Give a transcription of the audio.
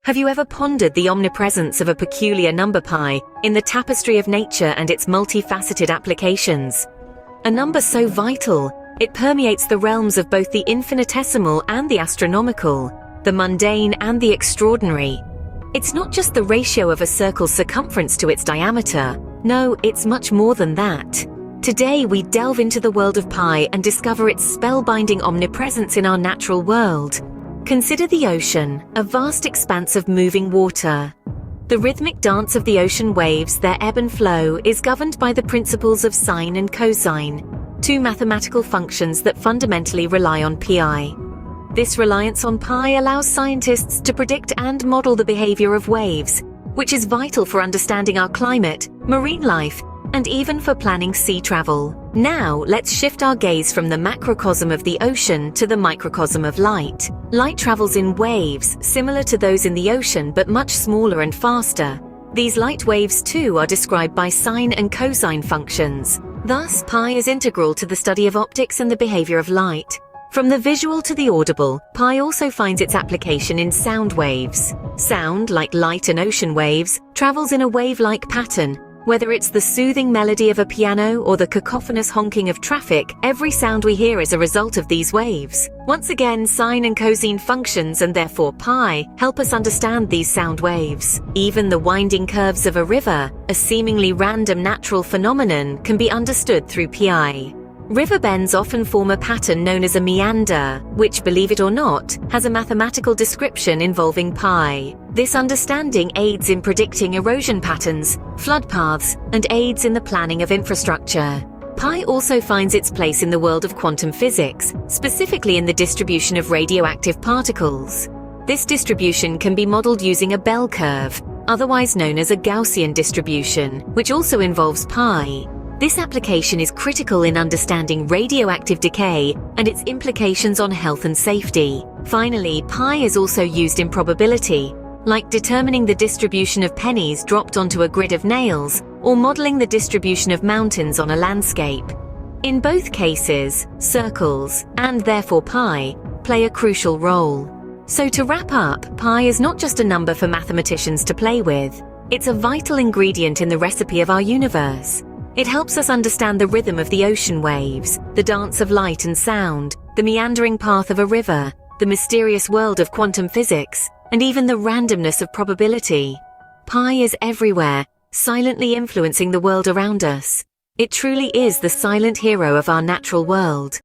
Have you ever pondered the omnipresence of a peculiar number pi in the tapestry of nature and its multifaceted applications? A number so vital, it permeates the realms of both the infinitesimal and the astronomical, the mundane and the extraordinary. It's not just the ratio of a circle's circumference to its diameter. No, it's much more than that. Today we delve into the world of pi and discover its spellbinding omnipresence in our natural world. Consider the ocean, a vast expanse of moving water. The rhythmic dance of the ocean waves, their ebb and flow, is governed by the principles of sine and cosine, two mathematical functions that fundamentally rely on pi. This reliance on pi allows scientists to predict and model the behavior of waves, which is vital for understanding our climate, marine life, and even for planning sea travel. Now, let's shift our gaze from the macrocosm of the ocean to the microcosm of light. Light travels in waves, similar to those in the ocean but much smaller and faster. These light waves too are described by sine and cosine functions. Thus, pi is integral to the study of optics and the behavior of light. From the visual to the audible, pi also finds its application in sound waves. Sound, like light and ocean waves, travels in a wave-like pattern. Whether it's the soothing melody of a piano or the cacophonous honking of traffic, every sound we hear is a result of these waves. Once again, sine and cosine functions, and therefore pi, help us understand these sound waves. Even the winding curves of a river, a seemingly random natural phenomenon, can be understood through pi. River bends often form a pattern known as a meander, which, believe it or not, has a mathematical description involving pi. This understanding aids in predicting erosion patterns, flood paths, and aids in the planning of infrastructure. Pi also finds its place in the world of quantum physics, specifically in the distribution of radioactive particles. This distribution can be modeled using a bell curve, otherwise known as a Gaussian distribution, which also involves pi. This application is critical in understanding radioactive decay and its implications on health and safety. Finally, pi is also used in probability, like determining the distribution of pennies dropped onto a grid of nails or modeling the distribution of mountains on a landscape. In both cases, circles, and therefore pi, play a crucial role. So to wrap up, pi is not just a number for mathematicians to play with. It's a vital ingredient in the recipe of our universe. It helps us understand the rhythm of the ocean waves, the dance of light and sound, the meandering path of a river, the mysterious world of quantum physics, and even the randomness of probability. Pi is everywhere, silently influencing the world around us. It truly is the silent hero of our natural world.